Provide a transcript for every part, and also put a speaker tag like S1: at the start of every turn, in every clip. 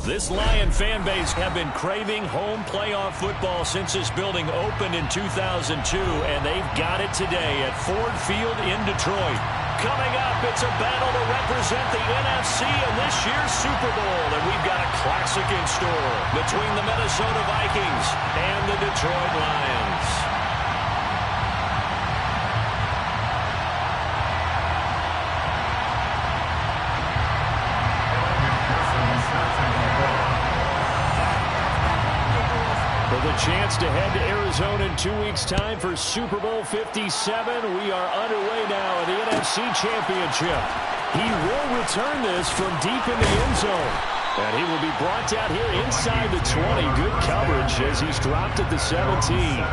S1: This Lion fan base have been craving home playoff football since this building opened in 2002, and they've got it today at Ford Field in Detroit. Coming up, it's a battle to represent the NFC in this year's Super Bowl, and we've got a classic in store between the Minnesota Vikings and the Detroit Lions. With a chance to head to Arizona in 2 weeks' time for Super Bowl 57. We are underway now in the NFC Championship. He will return this from deep in the end zone. And he will be brought down here inside the 20. Good coverage as he's dropped at the 17.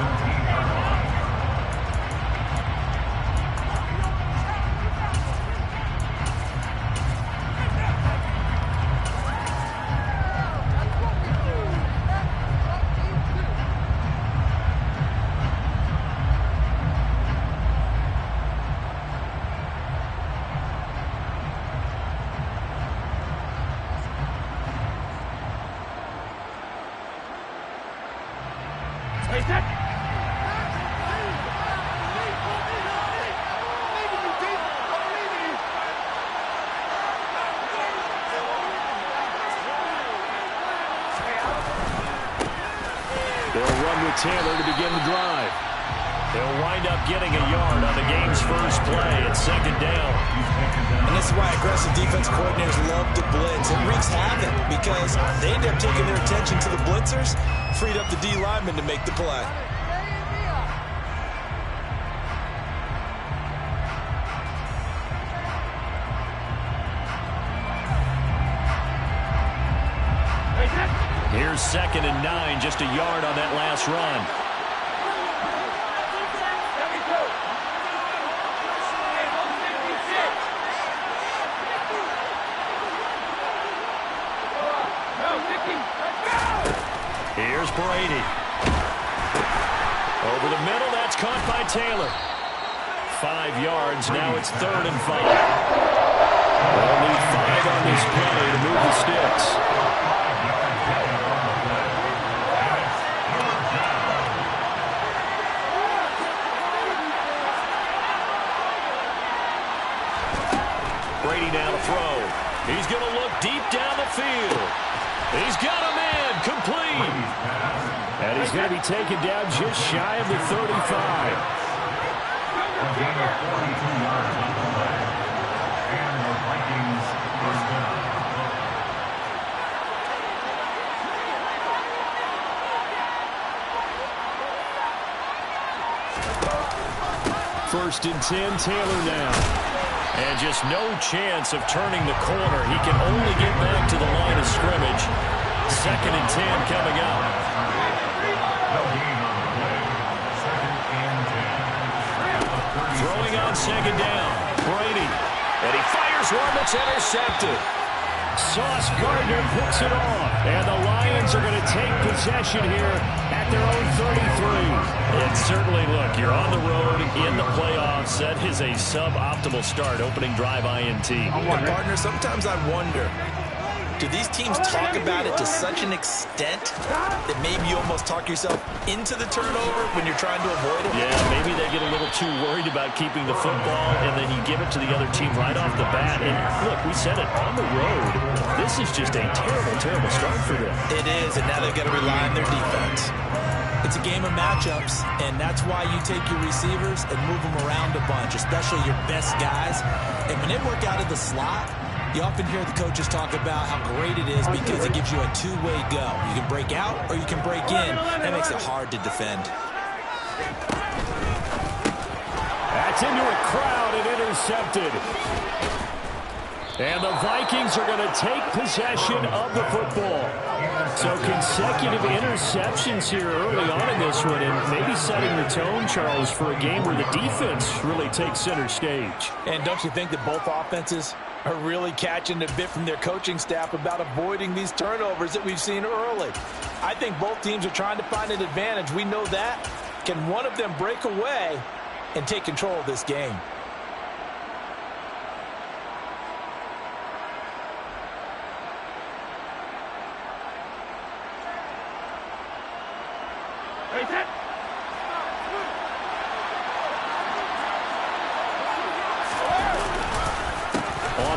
S1: Taylor to begin the drive. They'll wind up getting a yard on the game's first play. It's second down.
S2: And this is why aggressive defense coordinators love to blitz. It wreaks havoc because they end up taking their attention to the blitzers, freed up the D lineman to make the play.
S1: Here's 2nd and 9, just a yard on that last run. Here's Brady. Over the middle, that's caught by Taylor. 5 yards, now it's 3rd and 5. They'll need 5 on this play to move the sticks. Now to throw. He's going to look deep down the field. He's got a man complete. And he's going to be taken down just shy of the 35. First and 10, Taylor now. And just no chance of turning the corner. He can only get back to the line of scrimmage. 2nd and 10 coming up. Throwing on 2nd down. Brady. And he fires one that's intercepted. Sauce Gardner picks it off. And the Lions are going to take possession here at their own 33. And certainly, look, you're on the road in the playoffs. That is a suboptimal start, opening drive INT.
S2: And partner, sometimes I wonder, do these teams talk about it to such an extent that maybe you almost talk yourself into the turnover when you're trying to avoid it?
S1: Yeah, maybe they get a little too worried about keeping the football, and then you give it to the other team right off the bat. And look, we said it, on the road, this is just a terrible, terrible start for them.
S2: It is, and now they've got to rely on their defense. It's a game of matchups, and that's why you take your receivers and move them around a bunch, especially your best guys. And when they work out of the slot, you often hear the coaches talk about how great it is because it gives you a two-way go. You can break out or you can break in. That makes it hard to defend.
S1: That's into a crowd and intercepted. And the Vikings are going to take possession of the football. So consecutive interceptions here early on in this one, and maybe setting the tone, Charles, for a game where the defense really takes center stage.
S3: And don't you think that both offenses are really catching a bit from their coaching staff about avoiding these turnovers that we've seen early? I think both teams are trying to find an advantage. We know that. Can one of them break away and take control of this game?
S1: On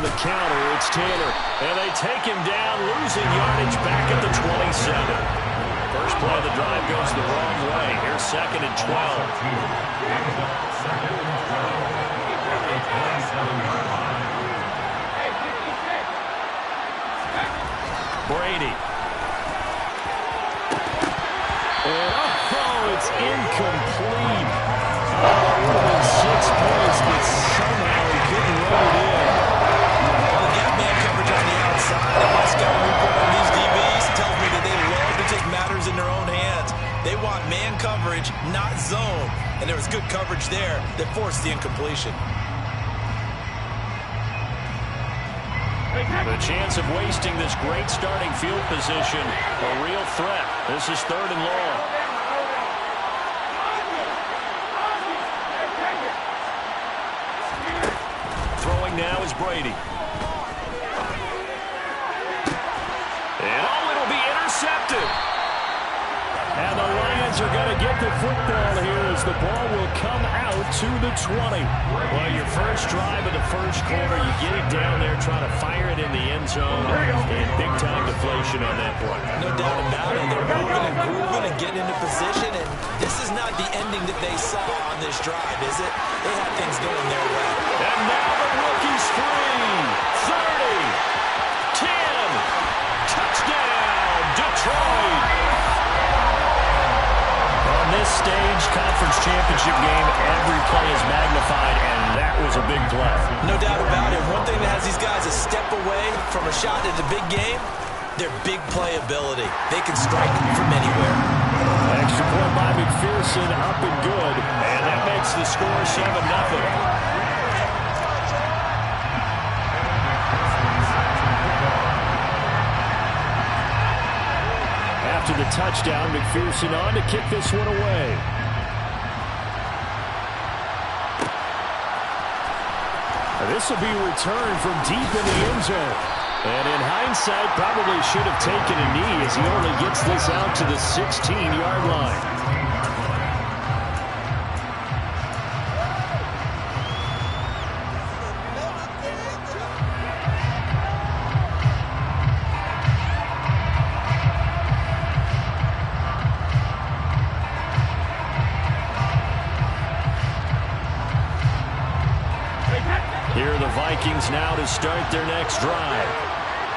S1: the counter, it's Taylor. And they take him down, losing yardage back at the 27. First play of the drive goes the wrong way. Here's 2nd and 12. Brady. And it's incomplete. It would have been 6 points, but somehow he couldn't run it in.
S2: Well, they got man coverage on the outside. And my scouting report on these DBs tells me that they love to take matters in their own hands. They want man coverage, not zone. And there was good coverage there that forced the incompletion.
S1: The chance of wasting this great starting field position, a real threat. This is 3rd and long. Throwing now is Brady. And it'll be intercepted. And the Lions are going to get the football here as the ball will come out to the 20. Well, your first drive of the first quarter, you get it down there, trying to fire it in the end zone, and big-time deflation on that play.
S2: No doubt about it. They're moving and grooving and getting into position, and this is not the ending that they saw on this drive, is it? They had things going their way.
S1: And now the rookie's free. 30, 10, touchdown, Detroit. On this stage, conference championship game, every play is magnified, and that was a big play.
S2: No doubt about it. One thing that has these guys a step away from a shot at the big game, their big play ability. They can strike from anywhere.
S1: Extra point by McPherson, up and good, and that makes the score 7-0. After the touchdown, McPherson on to kick this one away. This will be returned from deep in the end zone. And in hindsight, probably should have taken a knee as he only gets this out to the 16-yard line. Here are the Vikings now to start their next drive.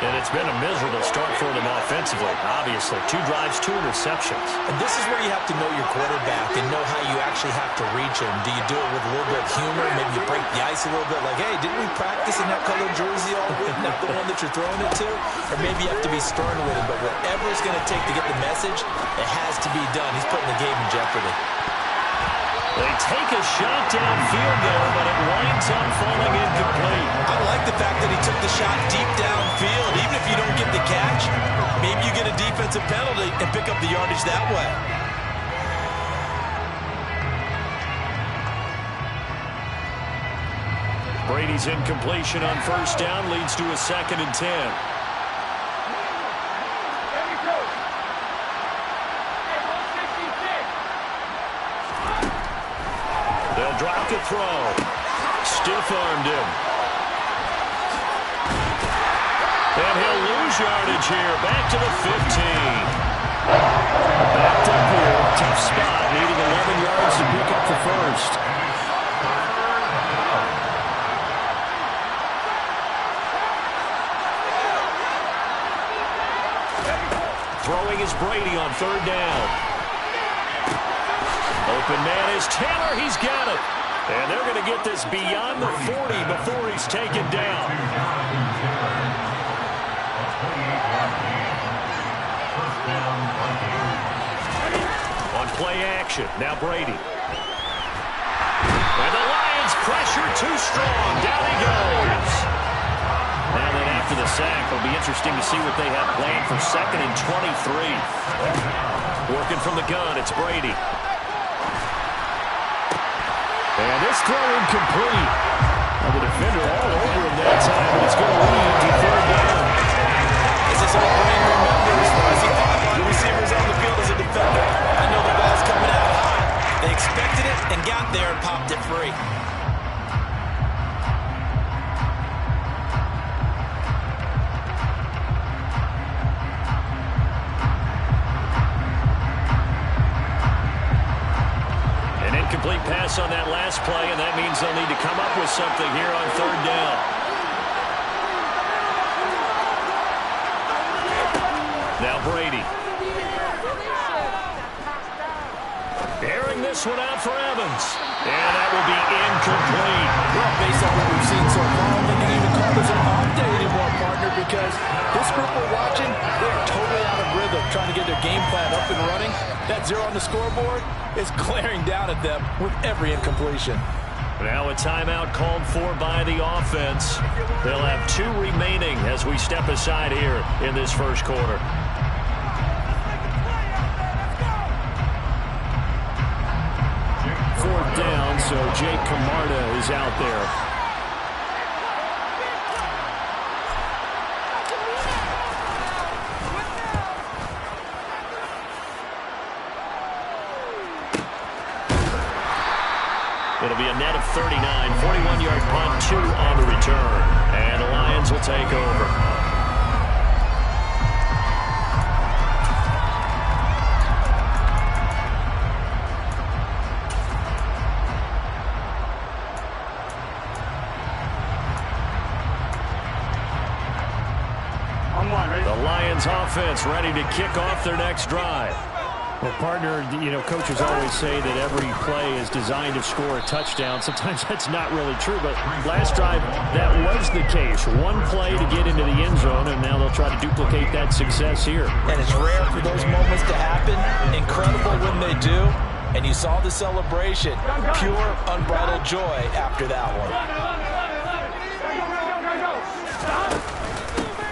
S1: And it's been a miserable start for them offensively, obviously. 2 drives, 2 interceptions.
S2: And this is where you have to know your quarterback and know how you actually have to reach him. Do you do it with a little bit of humor? Maybe you break the ice a little bit, like, hey, didn't we practice in that colored jersey all week, not the one that you're throwing it to? Or maybe you have to be stern with him. But whatever it's going to take to get the message, it has to be done. He's putting the game in jeopardy.
S1: They take a shot downfield there, but it winds up falling incomplete.
S2: I like the fact that he took the shot deep downfield. Even if you don't get the catch, maybe you get a defensive penalty and pick up the yardage that way.
S1: Brady's incompletion on first down leads to a 2nd and 10. They'll drop the throw. Stiff-armed him. And he'll lose yardage here. Back to the 15. Backed up here. Tough spot. Needing 11 yards to pick up the first. Throwing is Brady on 3rd down. Open man is Taylor. He's got it. And they're going to get this beyond the 40 before he's taken down. On play action, now Brady. And the Lions pressure too strong. Down he goes. Now then after the sack, it'll be interesting to see what they have planned for 2nd and 23. Working from the gun, it's Brady. And this throw incomplete. Now the defender all over him that time, but it's going to lead to 3rd down.
S2: This is what Brady remembers as he fought wide receivers on the field as a defender. I know the ball's coming have popped it free.
S1: An incomplete pass on that last play, and that means they'll need to come up with something here on third down. Now Brady. Airing this one out for Evans. And that will be incomplete.
S3: Well, based on what we've seen so far, I think you even call this an off day anymore, partner, because this group we're watching, they're totally out of rhythm, trying to get their game plan up and running. That 0 on the scoreboard is glaring down at them with every incompletion.
S1: Now a timeout called for by the offense. They'll have 2 remaining as we step aside here in this first quarter. Fourth down, so Jake Camarda is out there. It'll be a net of 39, 41-yard punt, 2 on the return. And the Lions will take over. The Lions offense ready to kick off their next drive.
S4: Well, partner, you know, coaches always say that every play is designed to score a touchdown. Sometimes that's not really true, but last drive, that was the case. One play to get into the end zone, and now they'll try to duplicate that success here.
S3: And it's rare for those moments to happen. Incredible when they do. And you saw the celebration. Pure, unbridled joy after that one.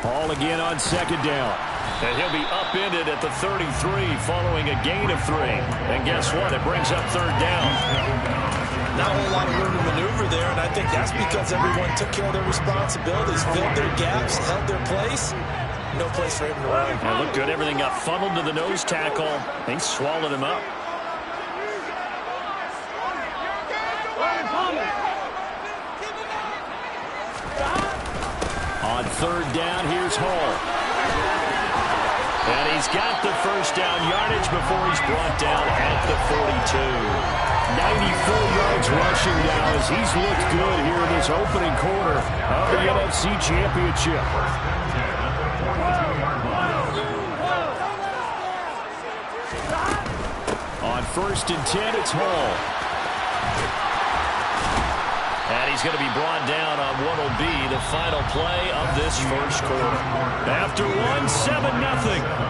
S1: Ball again on second down. And he'll be upended at the 33 following a gain of 3. And guess what? It brings up third down.
S2: Not a whole lot of room to maneuver there, and I think that's because everyone took care of their responsibilities, filled their gaps, held their place. No place for him to run.
S1: It looked good. Everything got funneled to the nose tackle. They swallowed him up. On third down, here's Hall. And he's got the first down yardage before he's brought down at the 42. 94 yards rushing now as he's looked good here in this opening quarter of the NFC Championship. On 1st and 10, it's Hall. And he's going to be brought down on what will be the final play of this first quarter. After 7-0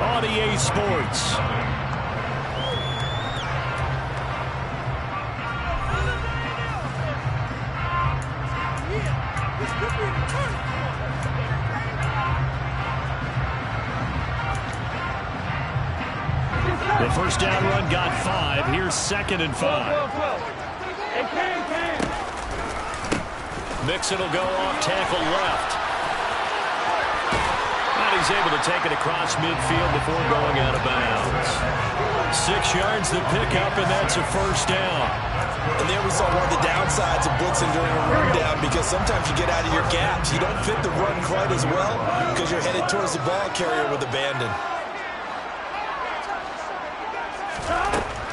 S1: on EA Sports. The first down run got 5. Here's 2nd and 5. Mixon will go off tackle left. And he's able to take it across midfield before going out of bounds. 6 yards the pickup, and that's a first down.
S2: And there we saw one of the downsides of blitzing during a rundown, because sometimes you get out of your gaps. You don't fit the run quite as well because you're headed towards the ball carrier with abandon.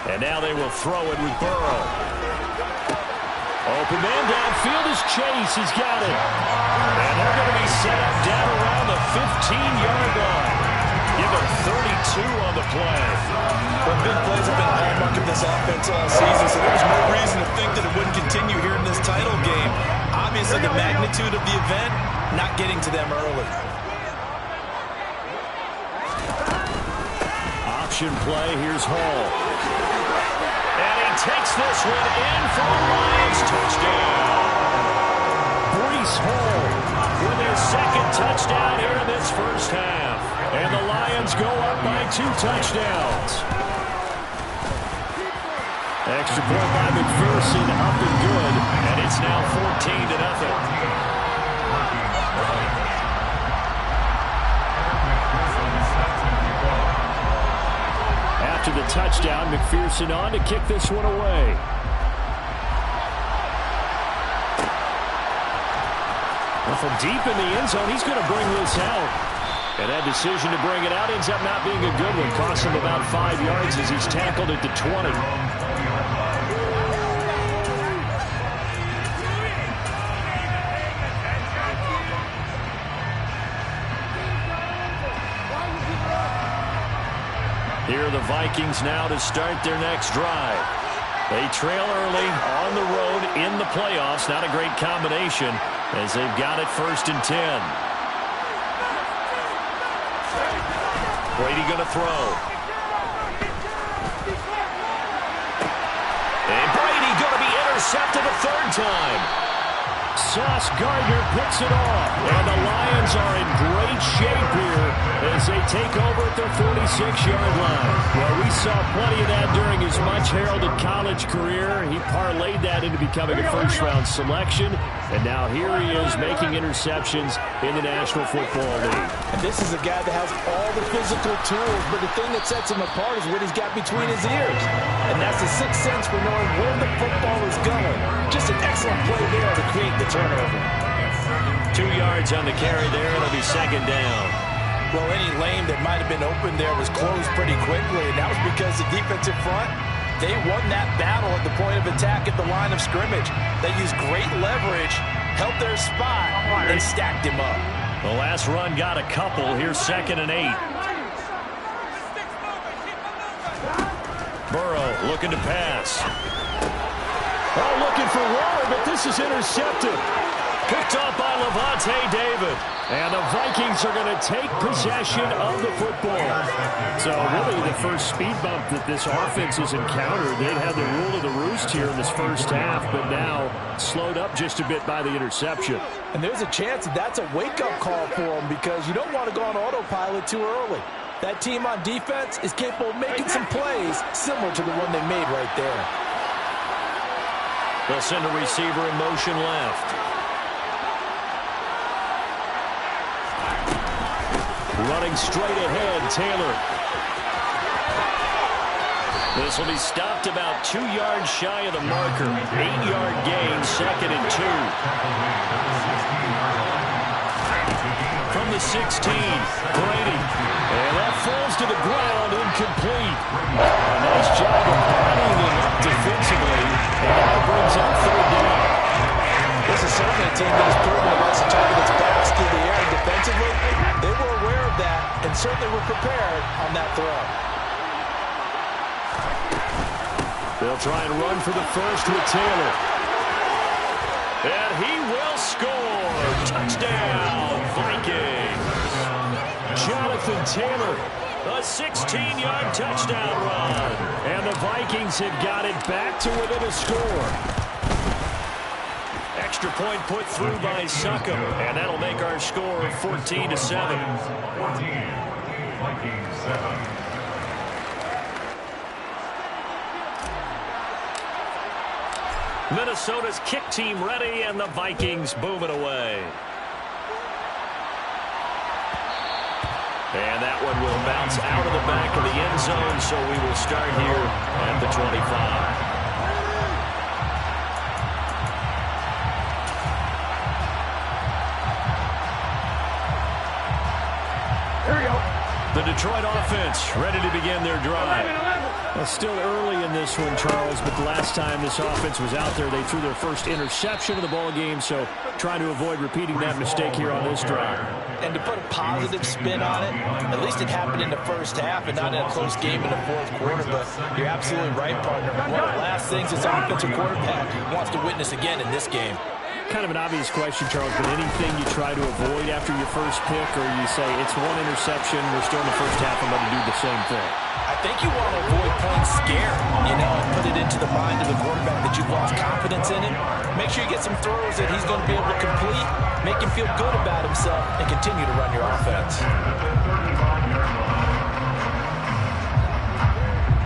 S1: And now they will throw it with Burrow. Open man downfield is Chase. He's got it. And they're going to be set up down around the 15-yard line. Give him 32 on the play.
S2: Well, big plays have been a hallmark of this offense all season, so there's no reason to think that it wouldn't continue here in this title game. Obviously, the magnitude of the event, not getting to them early.
S1: Option play. Here's Hall. Takes this one in for the Lions touchdown. Breece Hall with their 2nd touchdown here in this first half. And the Lions go up by 2 touchdowns. Extra point by McPherson, up and good. And it's now 14-0. After the touchdown, McPherson on to kick this one away.
S4: From deep in the end zone, he's going to bring this out. And that decision to bring it out ends up not being a good one. Cost him about 5 yards as he's tackled at the 20. Here are the Vikings now to start their next drive. They trail early on the road in the playoffs. Not a great combination as they've got it 1st and 10. Brady going to throw. And Brady going to be intercepted a 3rd time. Sauce Gardner picks it off. And the Lions are in great shape here as they take over at their 46-yard line. Well, we saw plenty of that during his much-heralded college career. He parlayed that into becoming a first-round selection. And now here he is making interceptions in the National Football League.
S3: And this is a guy that has all the physical tools, but the thing that sets him apart is what he's got between his ears. And that's the sixth sense for knowing where the football is going. Just an excellent play there to create the turnover.
S1: 2 yards on the carry there. It'll be 2nd down.
S3: Well, any lane that might have been open there was closed pretty quickly, and that was because the defensive front, they won that battle at the point of attack at the line of scrimmage. They used great leverage, held their spot, and stacked him up.
S1: The last run got a couple. Here's 2nd and 8. Burrow looking to pass. Oh, looking for Waller, but this is intercepted. Picked off by Levante David. And the Vikings are going to take possession of the football. So really the first speed bump that this offense has encountered. They've had the rule of the roost here in this first half, but now slowed up just a bit by the interception.
S3: And there's a chance that that's a wake-up call for them because you don't want to go on autopilot too early. That team on defense is capable of making some plays similar to the one they made right there.
S1: They'll send a receiver in motion left. Running straight ahead, Taylor. This will be stopped about 2 yards shy of the marker. 8-yard gain, 2nd and 2. From the 16, Brady. And that falls to the ground, incomplete. A nice job of running it up defensively. And now brings up 3rd down.
S3: This is certainly a team that has proven it wants to target its backs through the air defensively. They were aware of that and certainly were prepared on that throw.
S1: They'll try and run for the first with Taylor. And he will score. Touchdown, Vikings. Jonathan Taylor, a 16-yard touchdown run. And the Vikings have got it back to within a score. Extra point put through by Succop, and that'll make our score 14-7. 14, Vikings 7. Minnesota's kick team ready, and the Vikings boom it away. And that one will bounce out of the back of the end zone, so we will start here at the 25. The Detroit offense ready to begin their drive.
S4: Well, still early in this one, Charles, but the last time this offense was out there, they threw their first interception of the ball game, so trying to avoid repeating that mistake here on this drive.
S3: And to put a positive spin on it, at least it happened in the first half and not in a close game in the fourth quarter, but you're absolutely right, partner. One of the last things this offensive quarterback wants to witness again in this game.
S4: Kind of an obvious question, Charles, but anything you try to avoid after your first pick, or you say it's one interception, we're still in the first half, I'm going to do the same thing?
S3: I think you want to avoid playing scared, and put it into the mind of the quarterback that you've lost confidence in him. Make sure you get some throws that he's going to be able to complete, make him feel good about himself, and continue to run your offense.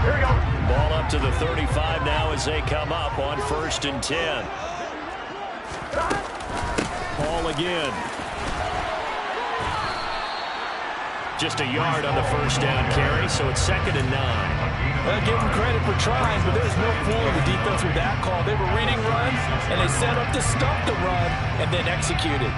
S1: Here we go. Ball up to the 35 now as they come up on 1st and 10. Ball again. Just a yard on the first down carry, so it's 2nd and 9.
S3: Well, give them credit for trying, but there's no fooling the defense with that call. They were reading runs, and they set up to stop the run and then executed.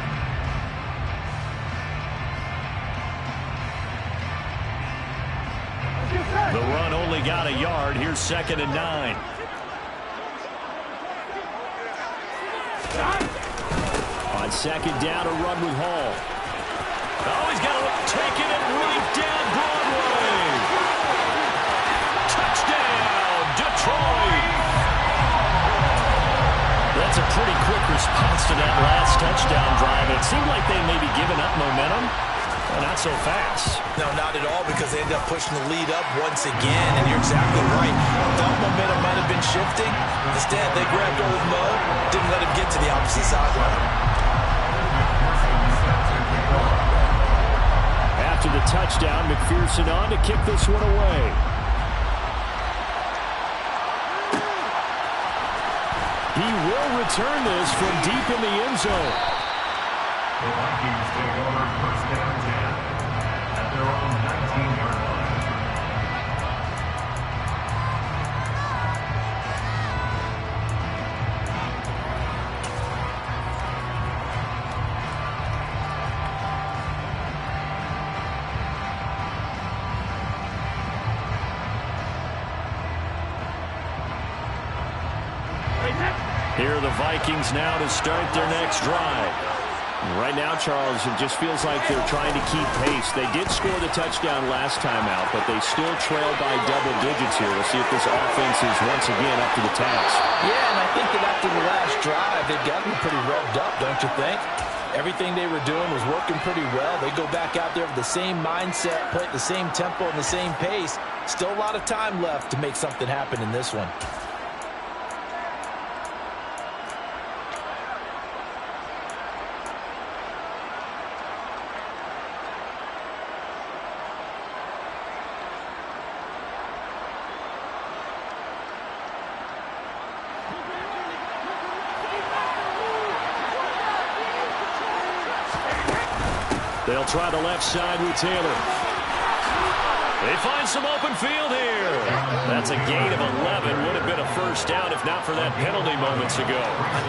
S1: only got a yard. Here's 2nd and 9. On 2nd down, a run with Hall. Oh, he's got to take it right down Broadway. Touchdown, Detroit. That's a pretty quick response to that last touchdown drive. It seemed like they may be giving up momentum. Well, not so fast.
S2: No, not at all, because they ended up pushing the lead up once again, and you're exactly right. Thought momentum might have been shifting. Instead, they grabbed old Mo, didn't let him get to the opposite sideline.
S4: After the touchdown, McPherson on to kick this one away. He will return this from deep in the end zone.
S5: The Vikings take over 1st down 10 at their own 19-yard line.
S1: Here are the Vikings now to start their next drive.
S4: Right now, Charles, it just feels like they're trying to keep pace. They did score the touchdown last time out, but they still trail by double digits here. We'll see if this offense is once again up to the task.
S3: Yeah, and I think that after the last drive, they've gotten pretty revved up, don't you think? Everything they were doing was working pretty well. They go back out there with the same mindset, play at the same tempo and the same pace. Still a lot of time left to make something happen in this one.
S1: They'll try the left side with Taylor. They find some open field here. That's a gain of 11. Would have been a first down if not for that penalty moments ago.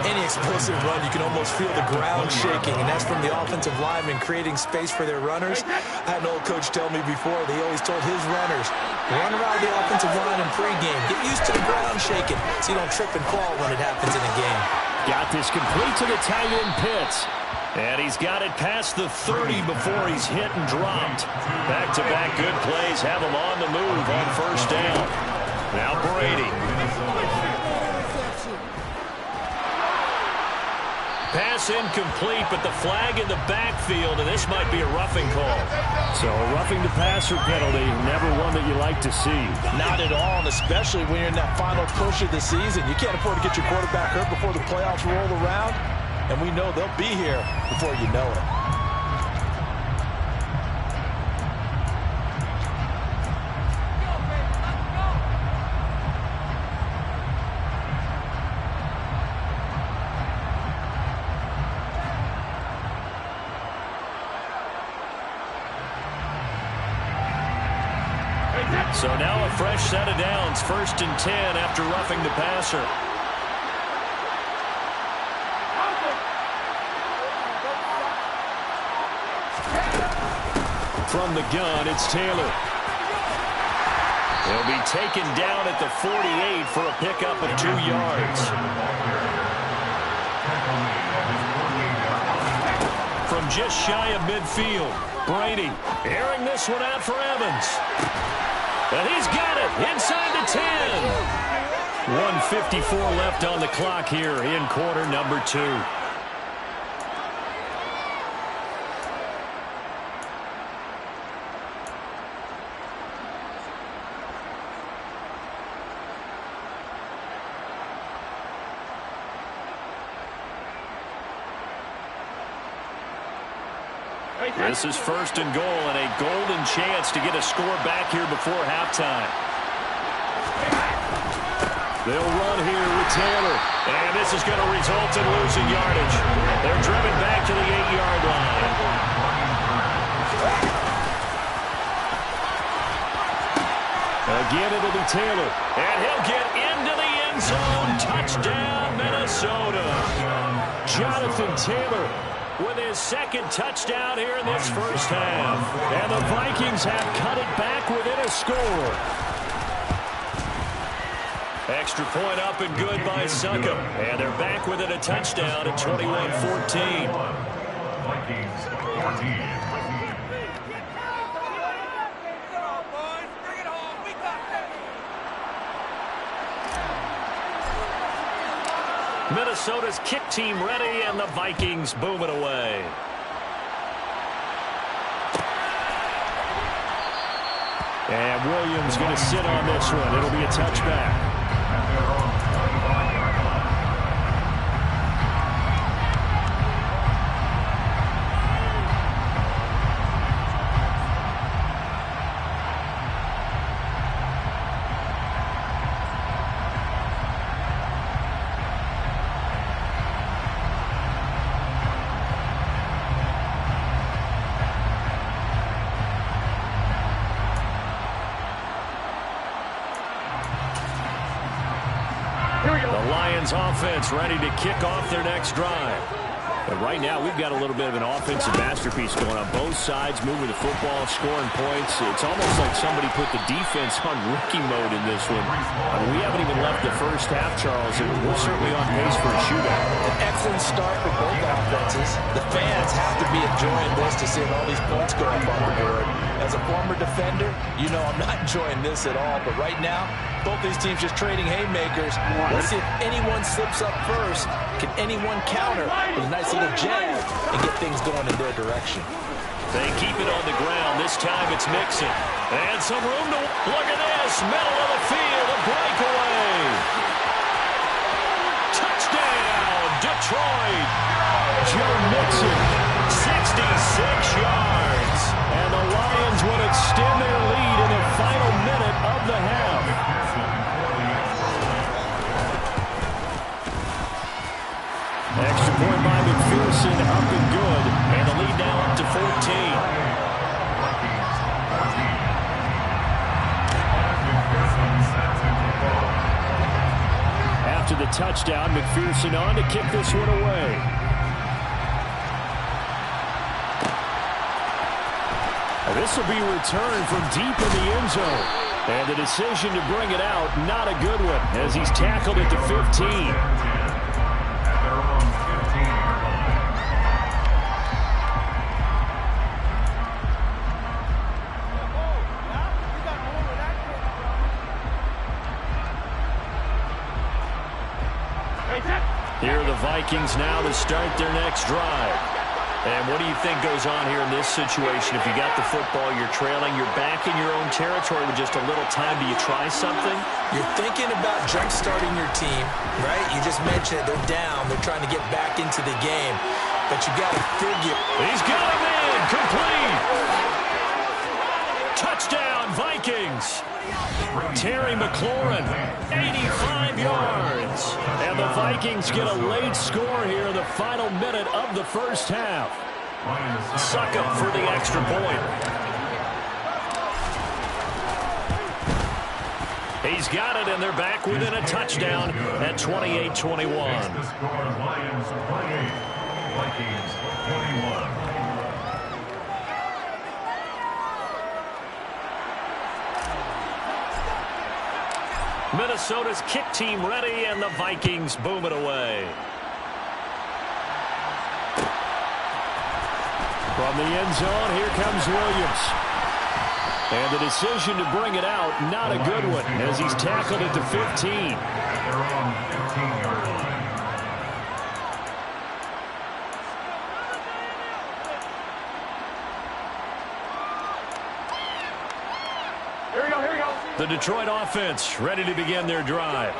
S2: Any explosive run, you can almost feel the ground shaking, and that's from the offensive linemen creating space for their runners. I had an old coach tell me before, they always told his runners, run around the offensive line in pregame. Get used to the ground shaking so you don't trip and fall when it happens in a game.
S4: Got this complete to the tight end Pitts.
S1: And he's got it past the 30 before he's hit and dropped. Back-to-back good plays have him on the move on first down. Now Brady. Pass incomplete, but the flag in the backfield, and this might be a roughing call.
S4: So a roughing the passer penalty, never one that you like to see.
S3: Not at all, and especially when you're in that final push of the season. You can't afford to get your quarterback hurt before the playoffs roll around. And we know they'll be here before you know it.
S1: So now a fresh set of downs, 1st and 10 after roughing the passer. From the gun, it's Taylor. He'll be taken down at the 48 for a pickup of 2 yards. From just shy of midfield, Brady airing this one out for Evans. And he's got it inside the 10. 1:54 left on the clock here in quarter number 2. This is 1st and goal and a golden chance to get a score back here before halftime. They'll run here with Taylor, and this is going to result in losing yardage. They're driven back to the 8-yard line. Again, it'll be Taylor, and he'll get into the end zone. Touchdown, Minnesota. Jonathan Taylor with his 2nd touchdown here in this first half. And the Vikings have cut it back within a score. Extra point up and good by Suckup. And they're back within a touchdown at 21-14.
S5: Vikings 14.
S1: Minnesota's kick team ready, and the Vikings boom it away.
S4: And Williams going to sit on this one. It'll be a touchback.
S1: Offense ready to kick off their next drive.
S4: But right now, we've got a little bit of an offensive masterpiece going on both sides, moving the football, scoring points. It's almost like somebody put the defense on rookie mode in this one. We haven't even left the first half, Charles, and we're certainly on pace for a shootout.
S3: An excellent start for both offenses. The fans have to be enjoying this to see all these points go up on the board. As a former defender, you know I'm not enjoying this at all. But right now, both these teams just trading haymakers. Let's see if anyone slips up first. Can anyone counter with a nice little jab and get things going in their direction?
S1: They keep it on the ground. This time it's Mixon. And some room to look at this. Middle of the field, a breakaway. Touchdown, Detroit.
S4: Joe Mixon,
S1: 66 yards.
S4: And the Lions would extend their lead in the final minute of the half. Extra point by McPherson, up and good.
S1: And the lead now up to 14.
S4: After the touchdown, McPherson on to kick this one away. This will be returned from deep in the end zone. And the decision to bring it out, not a good one, as he's tackled at the 15.
S1: Here are the Vikings now to start their next drive. And what do you think goes on here in this situation? If you got the football, you're trailing, you're back in your own territory with just a little time. Do you try something?
S3: You're thinking about jump-starting your team, right? You just mentioned it. They're down. They're trying to get back into the game. But you got to figure.
S1: He's got him in. Complete. Touchdown, Vikings. Terry McLaurin, 85 yards.
S4: And the Vikings get a late score here in the final minute of the first half.
S1: Suckup for the extra point. He's got it, and they're back within a touchdown at 28-21.
S5: Lions 28, Vikings 21.
S1: Minnesota's kick team ready, and the Vikings boom it away.
S4: From the end zone, here comes Williams. And the decision to bring it out, not a good one, as he's tackled at the 15.
S5: They're on 15-yard line.
S1: The Detroit offense ready to begin their drive.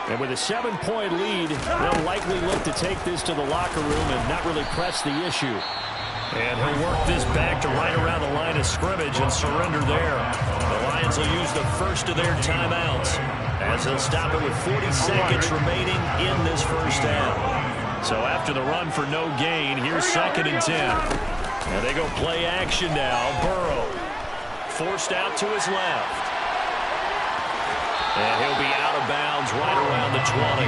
S4: And with a 7-point lead, they'll likely look to take this to the locker room and not really press the issue.
S1: And he'll work this back to right around the line of scrimmage and surrender there. The Lions will use the first of their timeouts as they'll stop it with 40 seconds remaining in this first half. So after the run for no gain, here's 2nd and 10. And they go play action now. Burrow forced out to his left. And he'll be out of bounds right around the 20.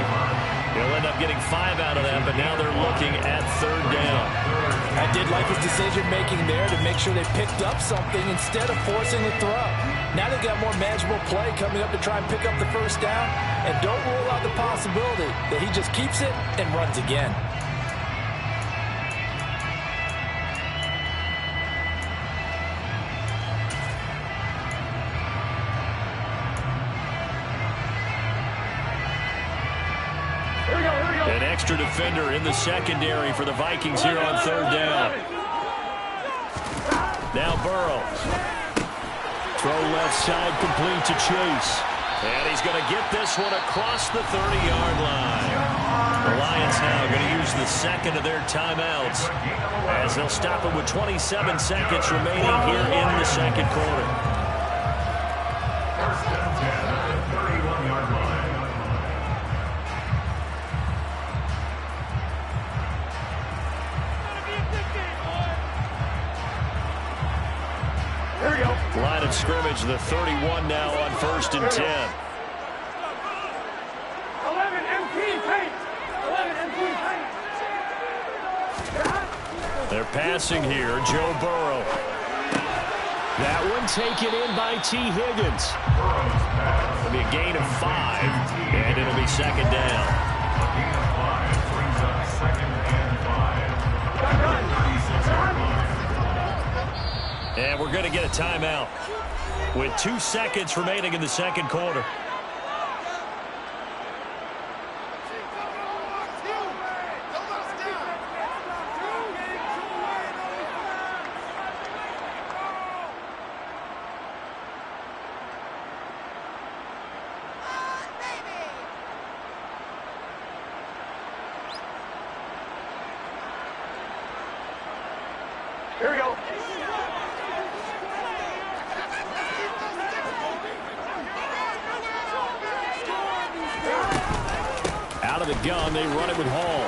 S1: He'll end up getting 5 out of that, but now they're looking at 3rd down.
S3: I did like his decision-making there to make sure they picked up something instead of forcing the throw. Now they've got more manageable play coming up to try and pick up the first down. And don't rule out the possibility that he just keeps it and runs again.
S1: An extra defender in the secondary for the Vikings here on third down. Now Burrow. Throw left side complete to Chase. And he's going to get this one across the 30-yard line. The Lions now going to use the second of their timeouts as they'll stop it with 27 seconds remaining here in the second quarter.
S5: First and 10 at the 31-yard line.
S1: Line of scrimmage, the 31 now on first and 10.
S6: 11 MP paint. 11 MP paint.
S1: They're passing here, Joe Burrow. That one taken in by T. Higgins. It'll be a gain of 5, and it'll be second down.
S5: A gain of 5 brings up second and 5. 36-yard line.
S1: And we're going to get a timeout with 2 seconds remaining in the second quarter.
S6: Here we go.
S1: Out of the gun, they run it with Hall.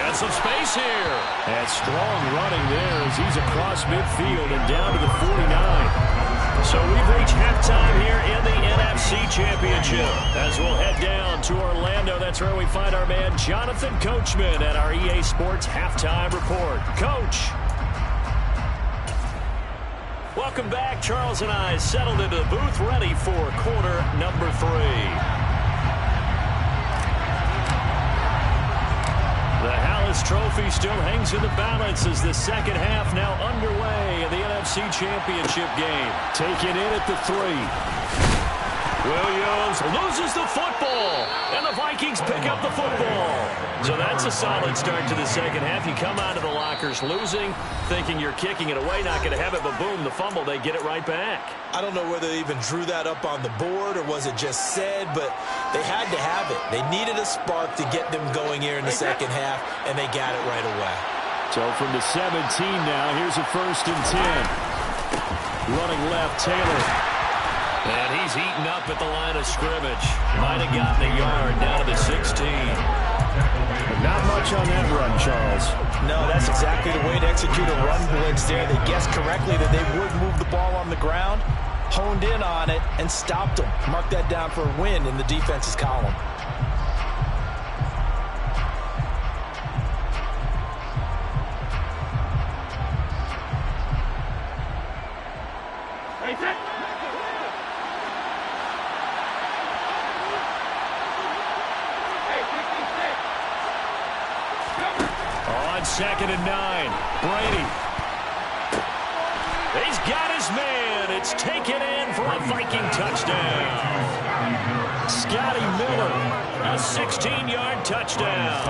S1: And some space here. And strong running there as he's across midfield and down to the 49. So we've reached halftime here in the NFC Championship. As we'll head down to Orlando, that's where we find our man Jonathan Coachman at our EA Sports Halftime Report. Coach. Welcome back. Charles and I settled into the booth ready for quarter number 3. The Hallis Trophy still hangs in the balance as the second half now underway in the NFC Championship game. Taken in at the 3. Williams loses the football, and the Vikings pick up the football. So that's a solid start to the second half. You come out of the lockers losing, thinking you're kicking it away, not going to have it, but boom, the fumble, they get it right back.
S2: I don't know whether they even drew that up on the board or was it just said, but they had to have it. They needed a spark to get them going here in the second half, and they got it right away.
S1: So from the 17 now, here's a first and 10. Running left, Taylor. And he's eaten up at the line of scrimmage. Might have gotten a yard down to the 16.
S4: Not much on that run, Charles.
S3: No, that's exactly the way to execute a run blitz there. They guessed correctly that they would move the ball on the ground, honed in on it, and stopped them. Mark that down for a win in the defense's column.
S6: Hey, set.
S1: On second and 9, Brady. He's got his man. It's taken in for a Viking touchdown. Scotty Miller, a 16-yard touchdown.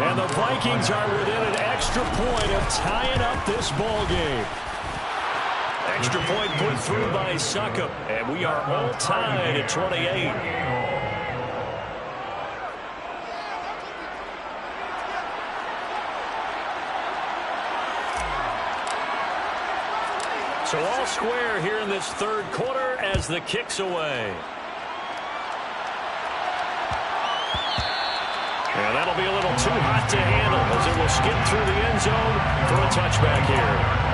S1: And the Vikings are within an extra point of tying up this ball game. Extra point put through by Succop, and we are all tied at 28. So all square here in this third quarter as the kick's away. And that'll be a little too hot to handle as it will skip through the end zone for a touchback here.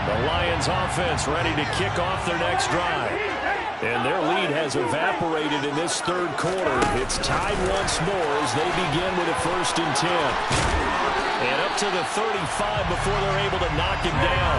S1: The Lions offense ready to kick off their next drive. And their lead has evaporated in this third quarter. It's tied once more as they begin with a 1st and 10. And up to the 35 before they're able to knock him down.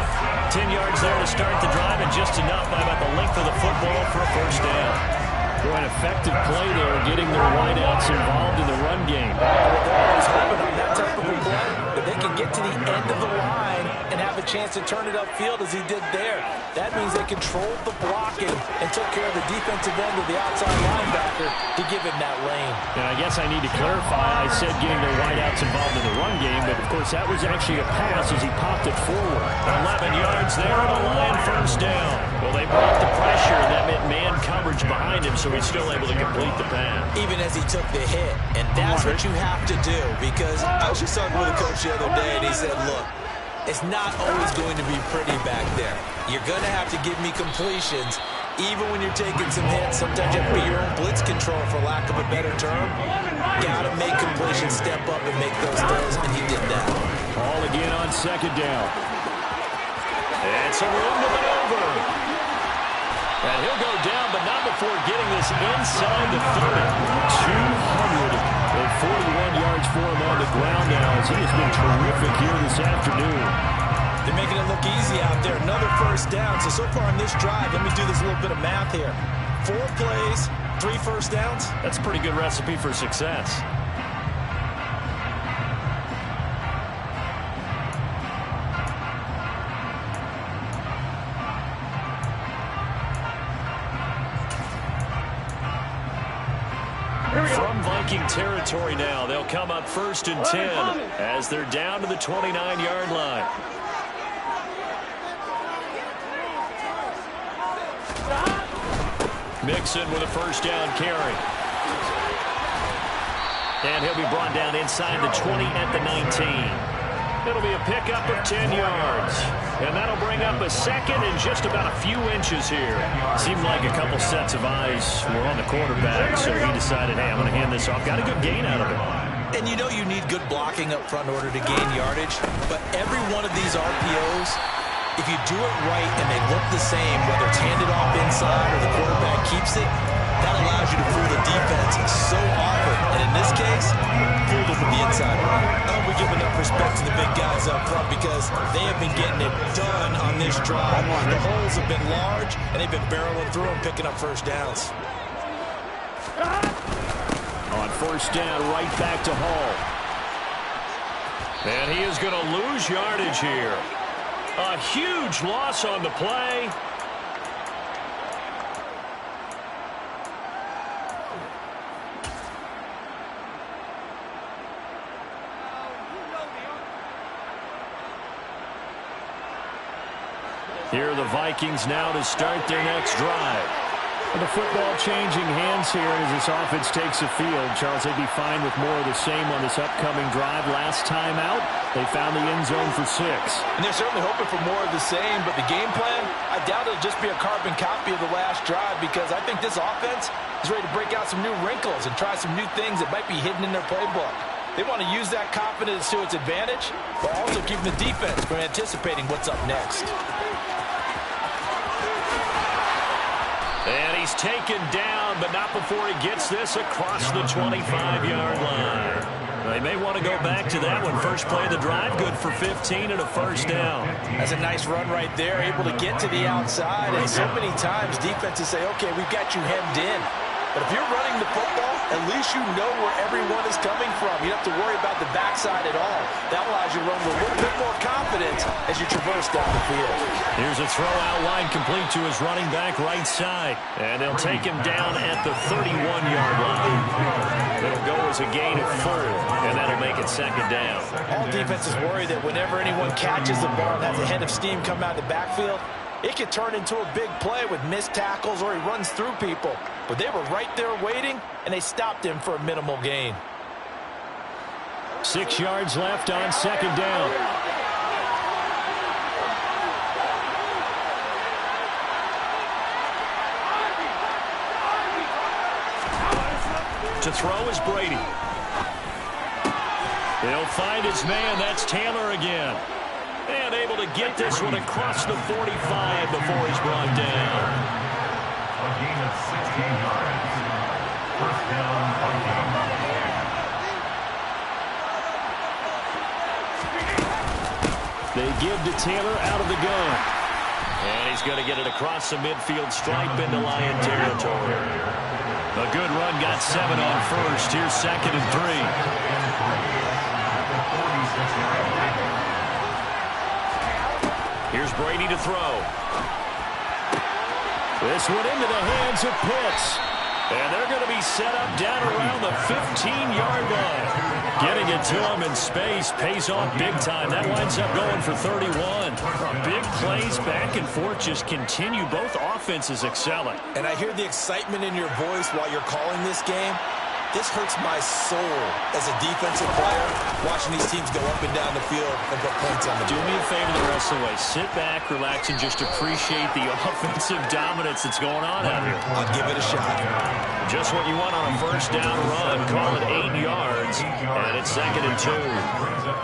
S1: 10 yards there to start the drive, and just enough by about the length of the football for a 1st down.
S4: An effective play there, getting their wideouts involved in the run game.
S3: They're always hoping on that type of a play that they can get to the end of the line and have a chance to turn it upfield as he did there. That means they controlled the blocking and took care of the defensive end of the outside linebacker to give him that lane.
S4: And I guess I need to clarify, I said getting their wideouts involved in the run game, but of course that was actually a pass as he popped it forward.
S1: 11 yards there on a line, 1st down. Well, they brought the pressure, and that meant man coverage behind him, so he's still able to complete the pass.
S2: Even as he took the hit, and that's what you have to do, because I was just talking with a coach the other day, and he said, look, it's not always going to be pretty back there. You're going to have to give me completions, even when you're taking some hits. Sometimes you have to be your own blitz control, for lack of a better term. Got to make completions, step up and make those throws, and he did that.
S4: Ball again on 2nd down.
S1: And some room to maneuver. And he'll go down, but not before getting this inside the 30. 241 yards for him on the ground now, as he has been terrific here this afternoon.
S2: They're making it look easy out there. Another 1st down. So far on this drive, let me do this little bit of math here. 4 plays, 3 1st downs.
S1: That's a pretty good recipe for success. From Viking territory now, they'll come up 1st and 10 as they're down to the 29-yard line. Mixon with a 1st down carry. And he'll be brought down inside the 20 at the 19. It'll be a pickup of 10 yards. And that'll bring up a 2nd and just about a few inches here. Seemed like a couple sets of eyes were on the quarterback, so he decided, hey, I'm going to hand this off. Got a good gain out of it.
S2: And you know you need good blocking up front in order to gain yardage, but every one of these RPOs, if you do it right and they look the same, whether it's handed off inside or the quarterback keeps it, that allows you to fool the defense so often. And in this case, fooled them with the inside run. I hope we give enough respect to the big guys up front, because they have been getting it done on this drive. The holes have been large, and they've been barreling through and picking up 1st downs.
S4: On 1st down, right back to Hall.
S1: And he is going to lose yardage here. A huge loss on the play. Here are the Vikings now to start their next drive.
S4: The football changing hands here as this offense takes the field. Charles, they'd be fine with more of the same on this upcoming drive. Last time out, they found the end zone for 6.
S3: And they're certainly hoping for more of the same, but the game plan, I doubt it'll just be a carbon copy of the last drive, because I think this offense is ready to break out some new wrinkles and try some new things that might be hidden in their playbook. They want to use that confidence to its advantage, but also keeping the defense from anticipating what's up next.
S1: And he's taken down, but not before he gets this across the 25-yard line. They may want to go back to that one. First play of the drive, good for 15 and a 1st down.
S3: That's a nice run right there, able to get to the outside. And so many times defenses say, okay, we've got you hemmed in. But if you're running the football, at least you know where everyone is coming from. You don't have to worry about the backside at all. That allows you to run with a little bit more confidence as you traverse down the field.
S1: Here's a throw out line complete to his running back right side. And they'll take him down at the 31-yard line. It'll go as a gain of 4, and that'll make it 2nd down.
S3: All defenses worry that whenever anyone catches the ball and has a head of steam come out of the backfield, it could turn into a big play with missed tackles or he runs through people. But they were right there waiting, and they stopped him for a minimal gain.
S4: 6 yards left on 2nd down.
S1: To throw is Brady. He'll find his man. That's Taylor again. And able to get this one across the 45 before he's brought down.
S5: gain of 16 yards. First down, Vikings.
S1: They give to Taylor out of the gun. And he's going to get it across the midfield stripe into Lion territory. A good run, got 7 on first. Here's 2nd and 3. Here's Brady to throw. This one into the hands of Pitts. And they're going to be set up down around the 15-yard line. Getting it to him in space pays off big time. That winds up going for 31. Big plays back and forth just continue. Both offenses excelling.
S2: And I hear the excitement in your voice while you're calling this game. This hurts my soul as a defensive player, watching these teams go up and down the field and put points on the board.
S1: Do me a favor the rest of the way. Sit back, relax, and just appreciate the offensive dominance that's going on out here.
S2: I'll give it a shot.
S1: Just what you want on a first down run. Call it 8 yards, and it's 2nd and 2.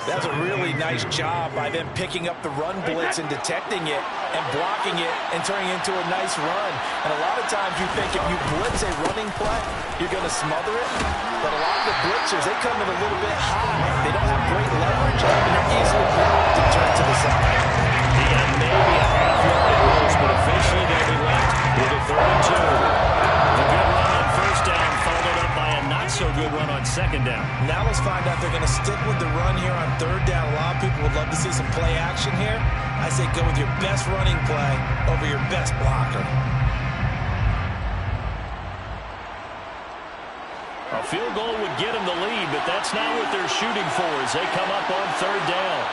S3: That's a really nice job by them picking up the run blitz and detecting it and blocking it and turning it into a nice run. And a lot of times you think if you blitz a running play, you're going to smother it. But a lot of the blitzers, they come in a little bit high. They don't have great leverage, and they're easily blocked and turned to the side.
S1: He got maybe a half-yard at most, but officially they'll be left with a 3rd and 2. The good run on first down followed up by a not-so-good run on 2nd down.
S2: Now let's find out they're going to stick with the run here on 3rd down. A lot of people would love to see some play action here. I say go with your best running play over your best blocker.
S1: A field goal would get them the lead, but that's not what they're shooting for as they come up on 3rd down.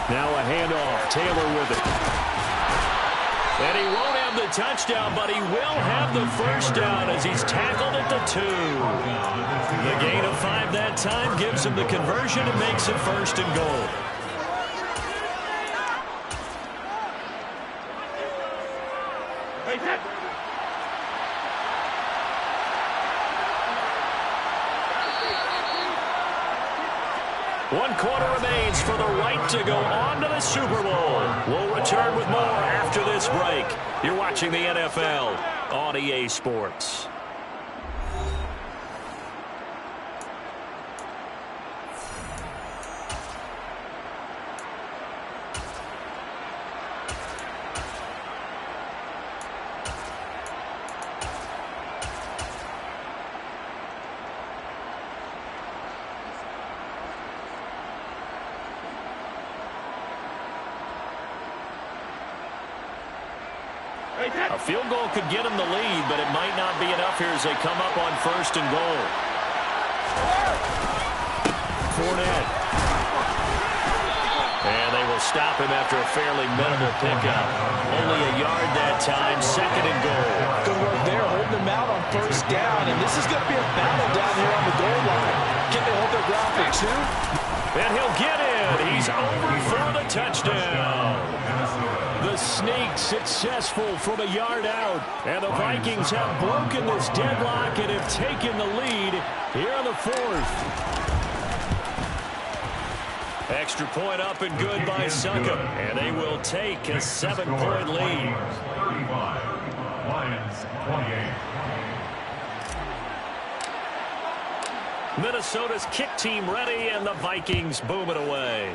S1: Now a handoff. Taylor with it. And he won't have the touchdown, but he will have the first down as he's tackled at the 2. The gain of 5 that time gives him the conversion and makes it 1st and goal. One quarter remains for the right to go on to the Super Bowl. We'll return with more after this break. You're watching the NFL on EA Sports. A field goal could get them the lead, but it might not be enough here as they come up on 1st and goal. Fournette. And they will stop him after a fairly minimal pickup. Only a yard that time, 2nd and goal.
S3: Good work there, holding them out on 1st down, and this is going to be a battle down here on the goal line. Can they hold their ground for 2?
S1: And he'll get in. He's over for the touchdown. The sneak successful from a yard out. And the Vikings have broken this deadlock and have taken the lead here in the 4th. Extra point up and good by Succop. And they will take a 7-point lead.
S5: 35. Lions 28.
S1: Minnesota's kick team ready, and the Vikings boom it away.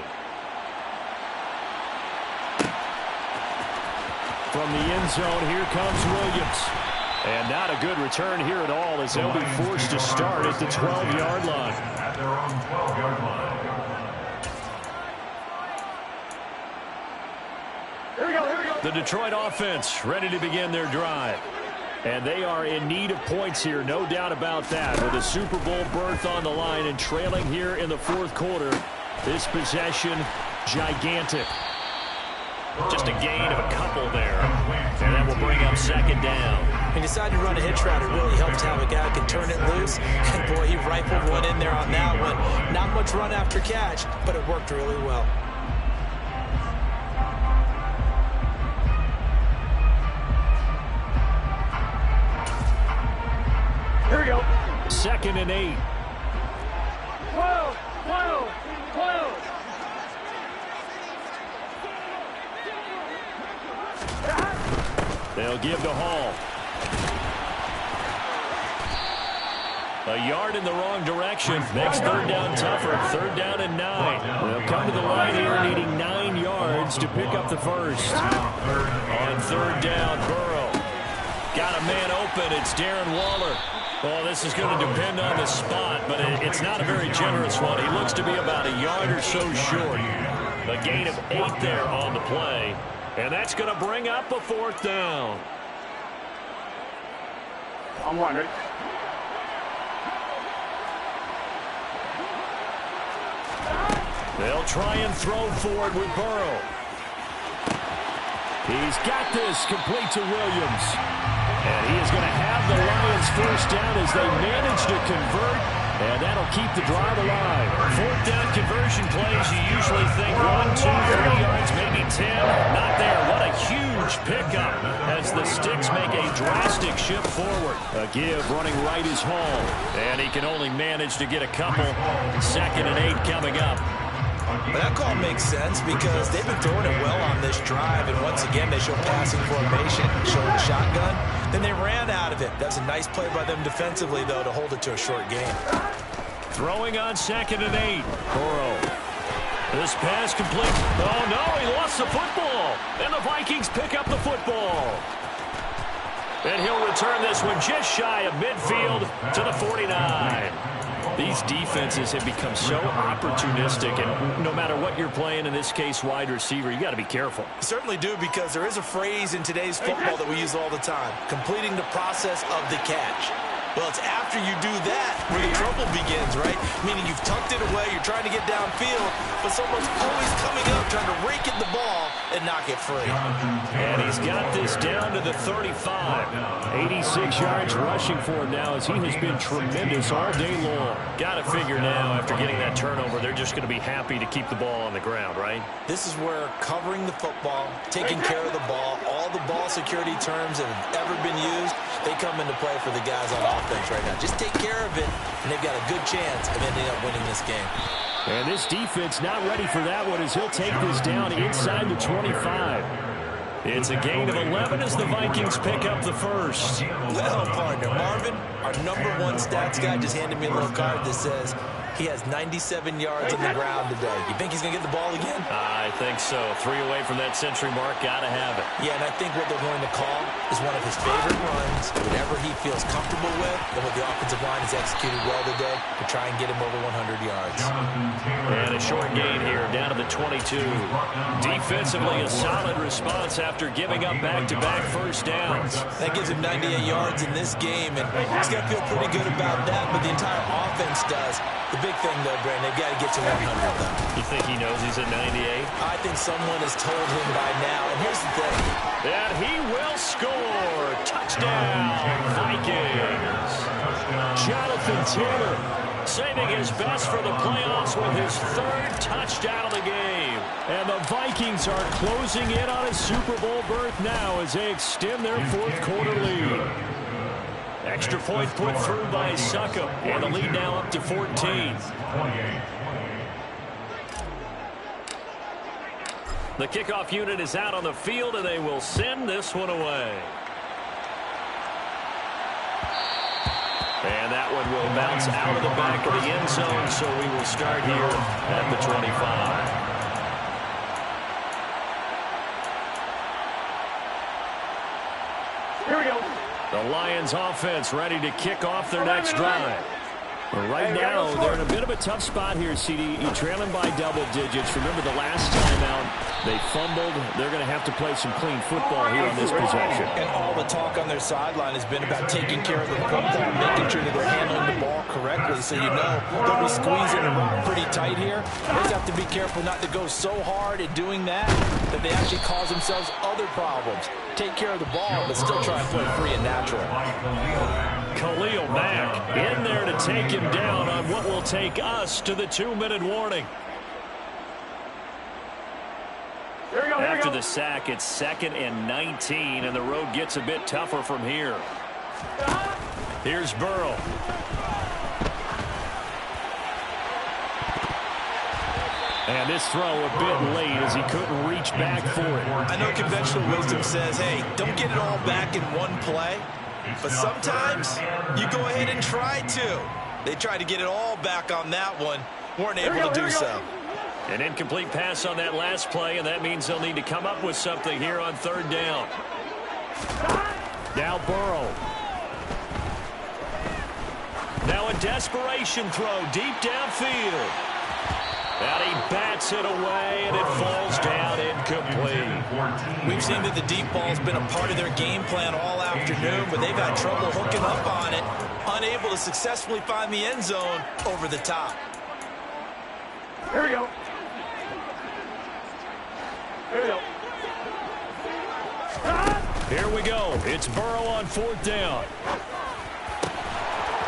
S1: From the end zone, here comes Williams. And not a good return here at all as they'll be forced to start at the 12-yard line.
S5: At their own 12-yard line.
S6: Here we go.
S1: The Detroit offense ready to begin their drive. And they are in need of points here, no doubt about that. With a Super Bowl berth on the line and trailing here in the 4th quarter, this possession gigantic. Just a gain of a couple there. And that will bring up 2nd down.
S2: He decided to run a hitch route. It really helps to have a guy who can turn it loose. And, boy, he rifled one in there on that one. Not much run after catch, but it worked really well.
S6: Here we go.
S1: 2nd and 8.
S6: 12.
S4: They'll give to Hall. A yard in the wrong direction. Makes third down tougher. Third down and 9. They'll come to the line here needing 9 yards to pick up the first. On third down, Burrow. Got a man open. It's Darren Waller. Well, this is going to depend on the spot, but it's not a very generous one. He looks to be about a yard or so short. A gain of 8 there on the play. And that's going to bring up a fourth down.
S6: I'm wondering.
S4: They'll try and throw forward with Burrow. He's got this complete to Williams. And he is going to have the Lions first down as they manage to convert. And that'll keep the drive alive.
S1: Fourth down conversion plays, you usually think 1, 2, 3 yards, maybe 10. Not there. What a huge pickup as the Sticks make a drastic shift forward.
S4: A give running right is Hall. And he can only manage to get a couple. 2nd and 8 coming up.
S2: That call makes sense because they've been throwing it well on this drive, and once again they show passing formation, showed a shotgun, then they ran out of it. That's a nice play by them defensively, though, to hold it to a short game.
S1: Throwing on 2nd and 8. Burrow. This pass complete. Oh, no, he lost the football. And the Vikings pick up the football. And he'll return this one just shy of midfield to the 49. These defenses have become so opportunistic, and no matter what you're playing, in this case wide receiver, you got to be careful.
S2: You certainly do, because there is a phrase in today's football that we use all the time, completing the process of the catch. Well, it's after you do that where the trouble begins, right? Meaning you've tucked it away, you're trying to get downfield, but someone's always coming up trying to rake at the ball and knock it free.
S1: And he's got this down to the 35.
S4: 86 yards rushing for him now as he has been tremendous all day long.
S1: Got to figure now, after getting that turnover, they're just going to be happy to keep the ball on the ground, right?
S2: This is where covering the football, taking care of the ball, all the ball security terms that have ever been used, they come into play for the guys on offense right now. Just take care of it, and they've got a good chance of ending up winning this game.
S4: And this defense not ready for that one as he'll take this down inside the 25.
S1: It's a gain of 11 as the Vikings pick up the first.
S2: Well, partner, Marvin, our #1 stats guy, just handed me a little card that says he has 97 yards on the ground today. You think he's going to get the ball again?
S1: I think so. 3 away from that century mark. Got to have it.
S2: Yeah, and I think what they're going to call is one of his favorite runs, whatever he feels comfortable with, and what the offensive line has executed well today to try and get him over 100 yards.
S1: And a short gain here, down to the 22. Defensively, a solid response after giving up back-to-back first downs.
S2: That gives him 98 yards in this game, and he's got to feel pretty good about that, but the entire offense does. The big thing, though, Brandon, they've got to get to 100, though.
S1: You think he knows he's at 98?
S2: I think someone has told him by now, and here's the thing.
S1: That he will score. Touchdown, Vikings. Jonathan Taylor saving his best for the playoffs with his 3rd touchdown of the game.
S4: And the Vikings are closing in on a Super Bowl berth now as they extend their 4th quarter lead.
S1: Extra point put through by Succop, and the lead now up to 14. The kickoff unit is out on the field, and they will send this one away. And that one will bounce out of the back of the end zone, so we will start here at the 25.
S6: Here we go.
S4: The Lions offense ready to kick off their next drive. Well, right now, they're in a bit of a tough spot here, CD. You're trailing by double digits. Remember the last time out, they fumbled. They're going to have to play some clean football here on this possession.
S2: And all the talk on their sideline has been about taking care of the football, making sure that they're handling the ball correctly. So you know they'll be squeezing the rock pretty tight here. They have to be careful not to go so hard at doing that that they actually cause themselves other problems. Take care of the ball, but still try and play free and natural.
S1: Khalil Mack in there to take him down on what will take us to the 2-minute warning. After the sack, it's 2nd and 19, and the road gets a bit tougher from here. Here's Burrow.
S4: And this throw a bit late as he couldn't reach back for it.
S2: I know conventional wisdom says, hey, don't get it all back in one play. But sometimes you go ahead and try to. They tried to get it all back on that one. Weren't able to do so.
S1: An incomplete pass on that last play, and that means they'll need to come up with something here on third down.
S4: Now Burrow.
S1: Now a desperation throw deep downfield. And he bats it away, and it falls down incomplete.
S2: We've seen that the deep ball's been a part of their game plan all afternoon, but they've had trouble hooking up on it, unable to successfully find the end zone over the top.
S6: Here we go. Here we go.
S1: Here we go. It's Burrow on fourth down.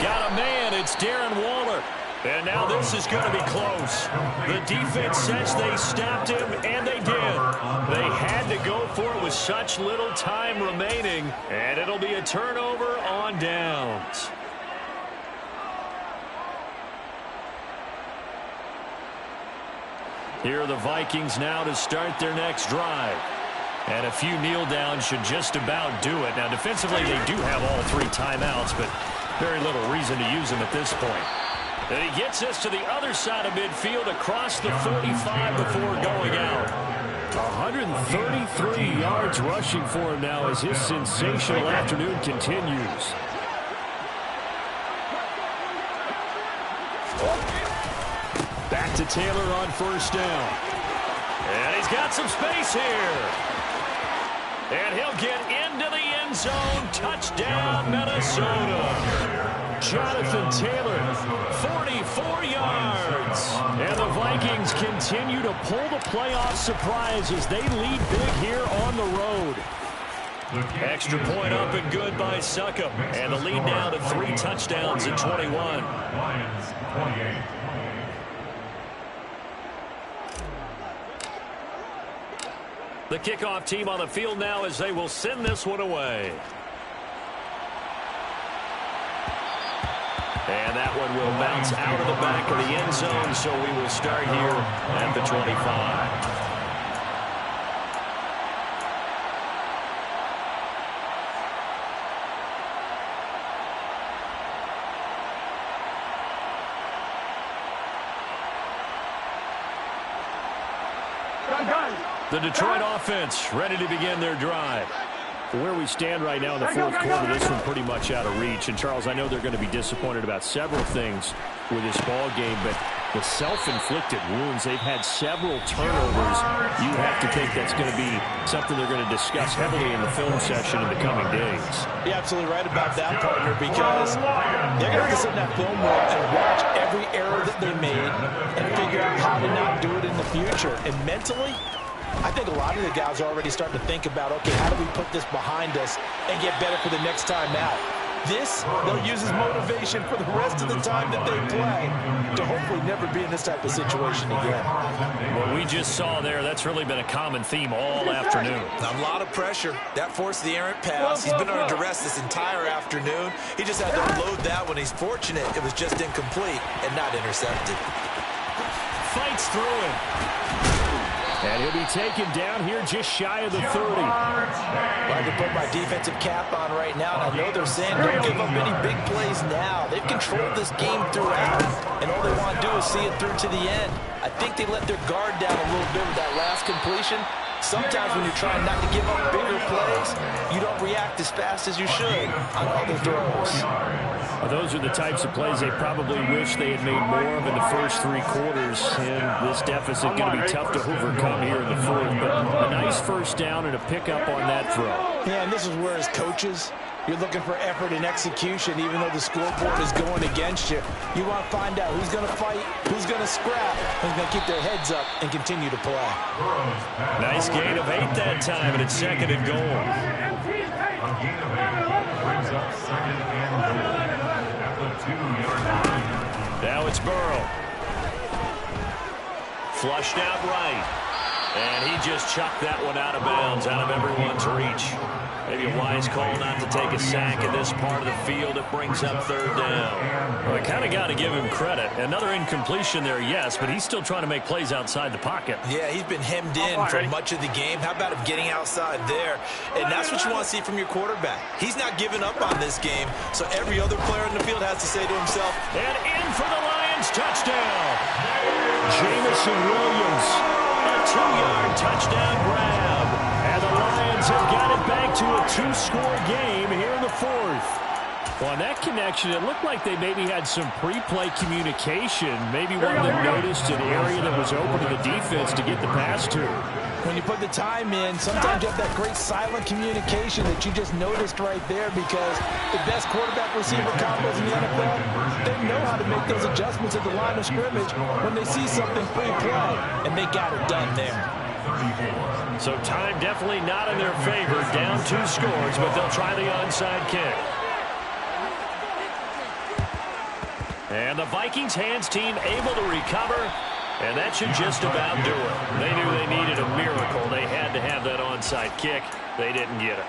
S1: Got a man. It's Darren Waller. And now this is going to be close. The defense says they stopped him, and they did. They had to go for it with such little time remaining, and it'll be a turnover on downs. Here are the Vikings now to start their next drive. And a few kneel downs should just about do it. Now, defensively, they do have all 3 timeouts, but very little reason to use them at this point. And he gets us to the other side of midfield across the 45 before going out.
S4: 133 yards rushing for him now as his sensational afternoon continues. Back to Taylor on first down.
S1: And he's got some space here. And he'll get into the end zone. Touchdown, Minnesota. Jonathan Taylor, 44 yards. And the Vikings continue to pull the playoff surprise as they lead big here on the road. Extra point up and good by Succop. And the lead now to 3 touchdowns at 21.
S5: Lions 28.
S1: The kickoff team on the field now as they will send this one away. And that one will bounce out of the back of the end zone, so we will start here at the 25. The Detroit offense ready to begin their drive.
S4: Where we stand right now in the fourth quarter, this one pretty much out of reach. And, Charles, I know they're going to be disappointed about several things with this ball game, but the self-inflicted wounds, they've had several turnovers. You have to think that's going to be something they're going to discuss heavily in the film session in the coming days.
S3: You're absolutely right about that, partner, because they're going to sit in that film room and watch every error that they made and figure out how to not do it in the future. And mentally, I think a lot of the guys are already starting to think about, okay, how do we put this behind us and get better for the next time out? This, they'll use as motivation for the rest of the time that they play to hopefully never be in this type of situation again.
S1: What we just saw there, that's really been a common theme all afternoon.
S2: A lot of pressure. That forced the errant pass. He's been under duress this entire afternoon. He just had to unload that one. He's fortunate it was just incomplete and not intercepted.
S1: Fights through it.
S4: And he'll be taken down here just shy of the 30.
S3: I can put my defensive cap on right now, and I know they're saying don't give up any big plays now. They've controlled this game throughout, and all they want to do is see it through to the end. I think they let their guard down a little bit with that last completion. Sometimes when you're trying not to give up bigger plays, you don't react as fast as you should on other throws.
S4: Well, those are the types of plays they probably wish they had made more of in the first 3 quarters. And this deficit going to be tough to overcome here in the fourth. But a nice first down and a pickup on that throw.
S3: Yeah, and this is where as coaches, you're looking for effort and execution, even though the scoreboard is going against you. You want to find out who's going to fight, who's going to scrap, who's going to keep their heads up and continue to play.
S1: Nice gain of 8 that time, and it's 2nd and goal.
S5: A gain of 8 brings up 2nd and goal at the 2-yard line.
S1: Now it's Burrow. Flushed out right. And he just chucked that one out of bounds, out of everyone's reach. Maybe a wise call not to take a sack in this part of the field. It brings up third down. Well, I kind of got to give him credit. Another incompletion there, yes, but he's still trying to make plays outside the pocket.
S2: Yeah, he's been hemmed in for much of the game. How about him getting outside there? And that's what you want to see from your quarterback. He's not giving up on this game, so every other player in the field has to say to himself,
S1: and in for the Lions, touchdown. Jamison Williams, a 2-yard touchdown grab. And the Lions have got it back to a 2-score game here in the fourth. Well, on that connection, it looked like they maybe had some pre-play communication. Maybe one of them noticed an area that was open to the defense to get the pass to.
S3: When you put the time in, sometimes you have that great silent communication that you just noticed right there, because the best quarterback-receiver combos in the NFL, they know how to make those adjustments at the line of scrimmage when they see something pre-play, and they got it done there.
S1: So time definitely not in their favor. Down 2 scores, but they'll try the onside kick. And the Vikings hands team able to recover, and that should just about do it. They knew they needed a miracle. They had to have that onside kick. They didn't get it.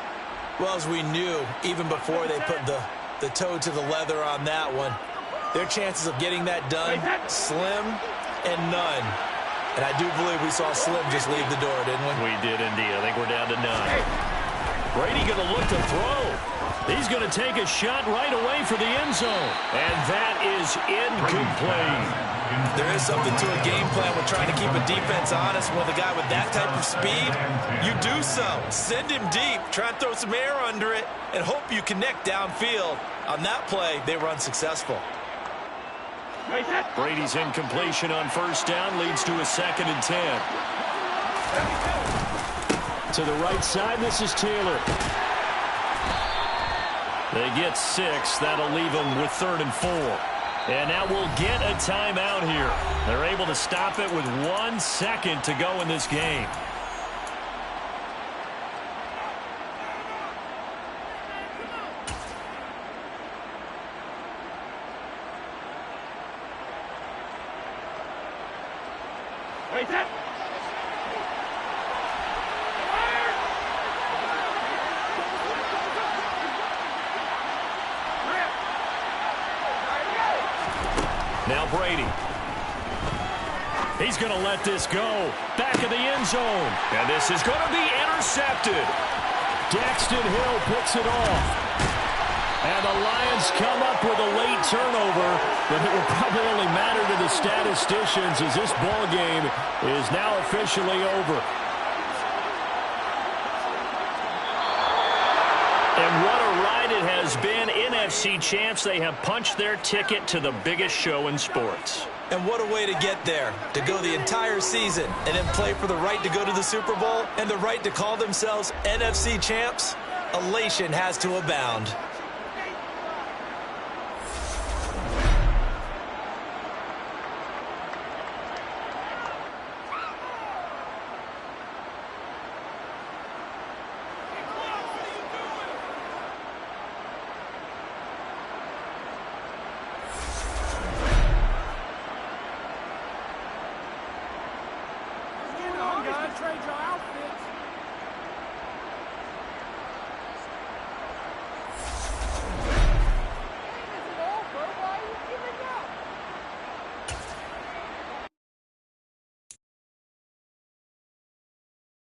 S2: well, as we knew, even before they put the toe to the leather on that one, their chances of getting that done, slim and none. And I do believe we saw Slim just leave the door, didn't we?
S1: We did indeed. I think we're down to 9. Brady going to look to throw. He's going to take a shot right away for the end zone. And that is incomplete.
S2: There is something to a game plan with trying to keep a defense honest. With a guy with that type of speed, you do so. Send him deep, try and throw some air under it, and hope you connect downfield. On that play, they were unsuccessful.
S1: Brady's incompletion on first down leads to a 2nd and 10. To the right side, this is Taylor. They get 6. That'll leave them with 3rd and 4. And now we'll get a timeout here. They're able to stop it with 1 second to go in this game. Now Brady. He's going to let this go. Back of the end zone. And this is going to be intercepted. Daxton Hill picks it off. And the Lions come up with a late turnover, but it will probably only matter to the statisticians as this ball game is now officially over. And what a ride it has been. NFC champs, they have punched their ticket to the biggest show in sports.
S2: And what a way to get there, to go the entire season and then play for the right to go to the Super Bowl and the right to call themselves NFC champs. Elation has to abound.